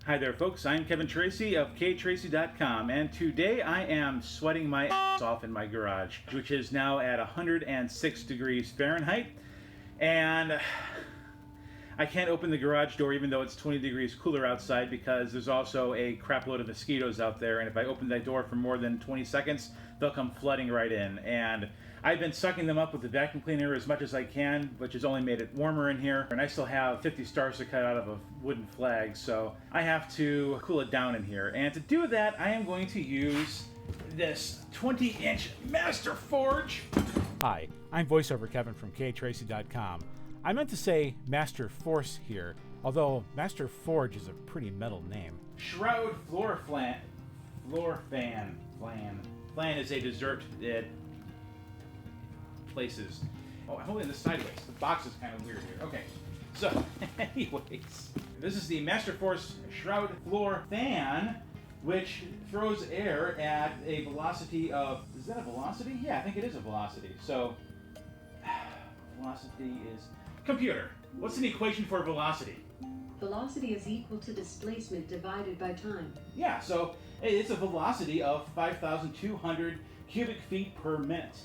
Hi there, folks. I'm Kevin Tracy of ktracy.com, and today I am sweating my ass off in my garage, which is now at 106 degrees Fahrenheit, and I can't open the garage door even though it's 20 degrees cooler outside because there's also a crap load of mosquitoes out there, and if I open that door for more than 20 seconds, they'll come flooding right in. And I've been sucking them up with the vacuum cleaner as much as I can, which has only made it warmer in here. And I still have 50 stars to cut out of a wooden flag, so I have to cool it down in here. And to do that, I am going to use this 20-inch Masterforge. Hi, I'm voiceover Kevin from ktracy.com. I meant to say Masterforce here, although Masterforge is a pretty metal name. Shroud floor fan. Flan is a dessert at places. Oh, I'm holding this sideways. The box is kind of weird here. Okay, so anyways, this is the Masterforce Shroud floor fan, which throws air at a velocity of, is that a velocity? Yeah, I think it is a velocity. So, velocity is, computer, what's an equation for velocity? Velocity is equal to displacement divided by time. Yeah, so it's a velocity of 5,200 cubic feet per minute.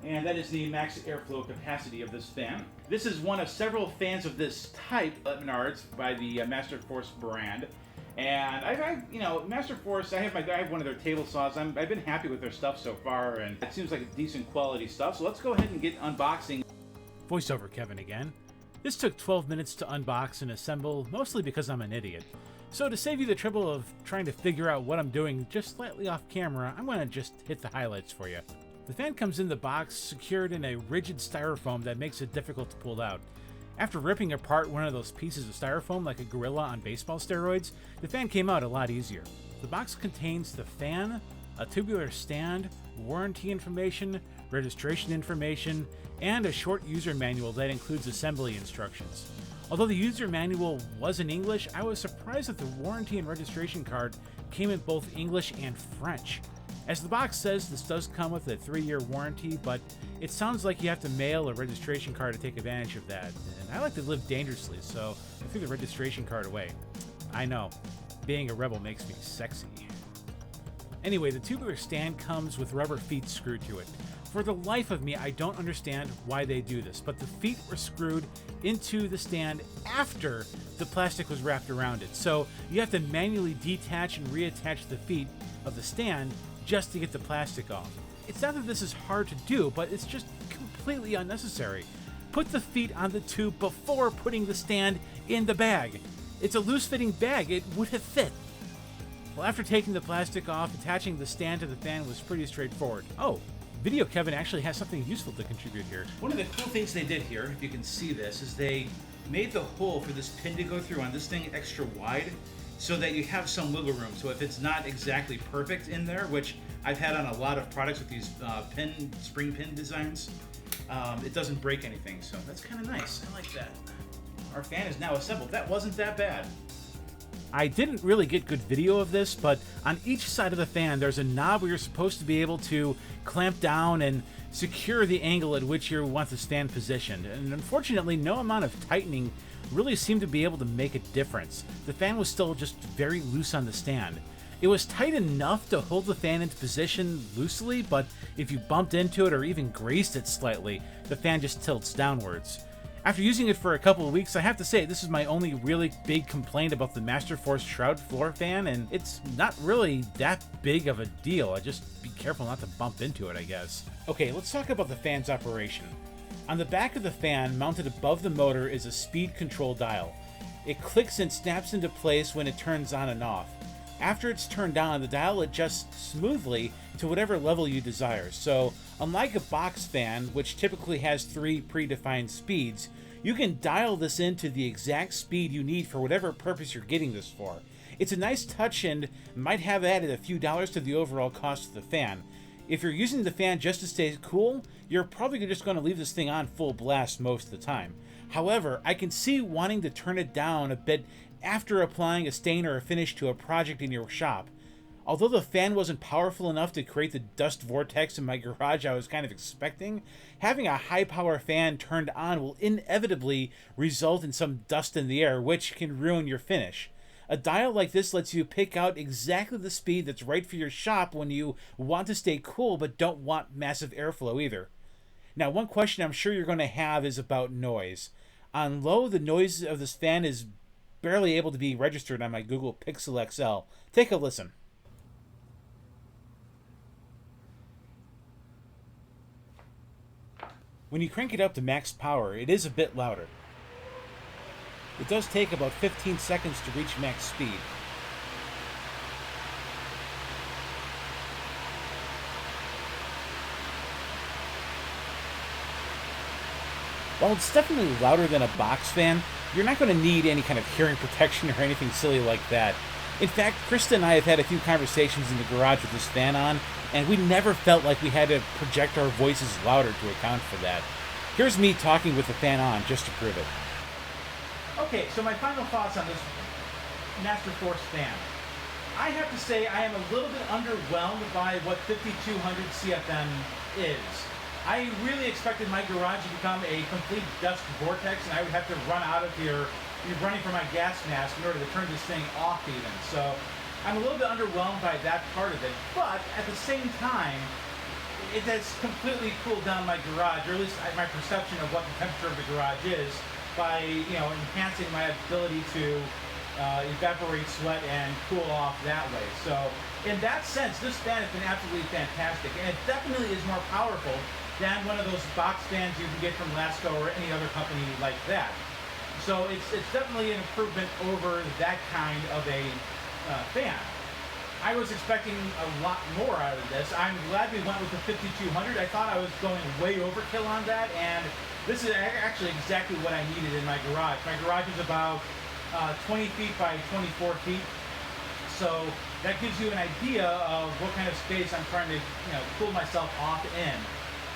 And that is the max airflow capacity of this fan. This is one of several fans of this type at Menards by the Masterforce brand. And Masterforce, I have one of their table saws. I've been happy with their stuff so far, and it seems like a decent quality stuff. So let's go ahead and get unboxing. Voiceover Kevin again. This took 12 minutes to unbox and assemble, mostly because I'm an idiot. So to save you the trouble of trying to figure out what I'm doing just slightly off camera, I'm going to just hit the highlights for you. The fan comes in the box secured in a rigid styrofoam that makes it difficult to pull out. After ripping apart one of those pieces of styrofoam like a gorilla on baseball steroids, the fan came out a lot easier. The box contains the fan, a tubular stand, warranty information, registration information, and a short user manual that includes assembly instructions. Although the user manual was in English, I was surprised that the warranty and registration card came in both English and French. As the box says, this does come with a 3-year warranty, but it sounds like you have to mail a registration card to take advantage of that. And I like to live dangerously, so I threw the registration card away. I know, being a rebel makes me sexy. Anyway, the tubular stand comes with rubber feet screwed to it. For the life of me, I don't understand why they do this, but the feet were screwed into the stand after the plastic was wrapped around it. So you have to manually detach and reattach the feet of the stand just to get the plastic off. It's not that this is hard to do, but it's just completely unnecessary. Put the feet on the tube before putting the stand in the bag. It's a loose-fitting bag. It would have fit. Well, after taking the plastic off, attaching the stand to the fan was pretty straightforward. Oh, Video Kevin actually has something useful to contribute here. One of the cool things they did here, if you can see this, is they made the hole for this pin to go through on this thing extra wide so that you have some wiggle room. So if it's not exactly perfect in there, which I've had on a lot of products with these spring pin designs, it doesn't break anything. So that's kind of nice. I like that. Our fan is now assembled. That wasn't that bad. I didn't really get good video of this, but on each side of the fan there's a knob where you're supposed to be able to clamp down and secure the angle at which you want the stand positioned. And unfortunately, no amount of tightening really seemed to be able to make a difference. The fan was still just very loose on the stand. It was tight enough to hold the fan into position loosely, but if you bumped into it or even grazed it slightly, the fan just tilts downwards. After using it for a couple of weeks, I have to say this is my only really big complaint about the Masterforce Shroud floor fan, and it's not really that big of a deal. Just be careful not to bump into it, I guess. Okay, let's talk about the fan's operation. On the back of the fan, mounted above the motor, is a speed control dial. It clicks and snaps into place when it turns on and off. After it's turned on, the dial adjusts smoothly to whatever level you desire. So, unlike a box fan, which typically has 3 predefined speeds, you can dial this into the exact speed you need for whatever purpose you're getting this for. It's a nice touch and might have added a few dollars to the overall cost of the fan. If you're using the fan just to stay cool, you're probably just going to leave this thing on full blast most of the time. However, I can see wanting to turn it down a bit after applying a stain or a finish to a project in your shop. Although the fan wasn't powerful enough to create the dust vortex in my garage I was kind of expecting, having a high power fan turned on will inevitably result in some dust in the air, which can ruin your finish. A dial like this lets you pick out exactly the speed that's right for your shop when you want to stay cool but don't want massive airflow either. Now, one question I'm sure you're going to have is about noise. On low, the noise of this fan is barely able to be registered on my Google Pixel XL. Take a listen. When you crank it up to max power, it is a bit louder. It does take about 15 seconds to reach max speed. While it's definitely louder than a box fan, you're not going to need any kind of hearing protection or anything silly like that. In fact, Krista and I have had a few conversations in the garage with this fan on, and we never felt like we had to project our voices louder to account for that. Here's me talking with the fan on just to prove it. Okay, so my final thoughts on this Masterforce fan. I have to say I am a little bit underwhelmed by what 5200 CFM is. I really expected my garage to become a complete dust vortex, and I would have to run out of here running for my gas mask in order to turn this thing off even. So I'm a little bit underwhelmed by that part of it, but at the same time, it has completely cooled down my garage, or at least my perception of what the temperature of the garage is, by enhancing my ability to evaporate sweat and cool off that way. So in that sense, this fan has been absolutely fantastic, and it definitely is more powerful than one of those box fans you can get from Lasco or any other company like that. So it's definitely an improvement over that kind of a fan. I was expecting a lot more out of this. I'm glad we went with the 5200. I thought I was going way overkill on that, and this is actually exactly what I needed in my garage. My garage is about 20 feet by 24 feet, so that gives you an idea of what kind of space I'm trying to cool myself off in.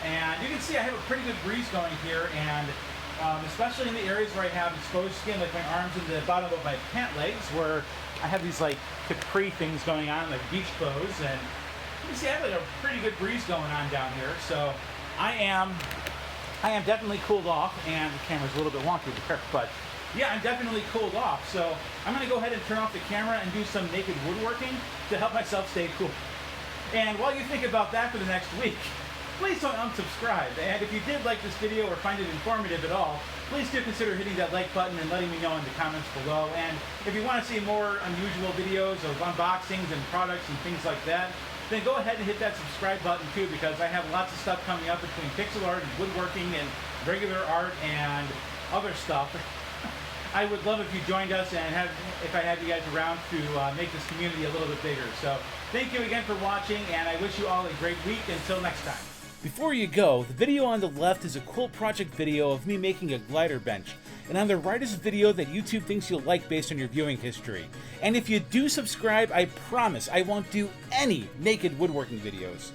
And you can see I have a pretty good breeze going here, and especially in the areas where I have exposed skin, like my arms and the bottom of my pant legs, where I have these like capri things going on, like beach clothes, and you can see I have like a pretty good breeze going on down here. So I am definitely cooled off, and the camera's a little bit wonky there, but yeah, I'm definitely cooled off. So I'm going to go ahead and turn off the camera and do some naked woodworking to help myself stay cool. And while you think about that for the next week, please don't unsubscribe. And if you did like this video or find it informative at all, please do consider hitting that like button and letting me know in the comments below. And if you want to see more unusual videos of unboxings and products and things like that, then go ahead and hit that subscribe button too, because I have lots of stuff coming up between pixel art and woodworking and regular art and other stuff. I would love if you joined us and if I had you guys around to make this community a little bit bigger. So thank you again for watching, and I wish you all a great week. Until next time. Before you go, the video on the left is a cool project video of me making a glider bench, and on the right is a video that YouTube thinks you'll like based on your viewing history. And if you do subscribe, I promise I won't do any naked woodworking videos.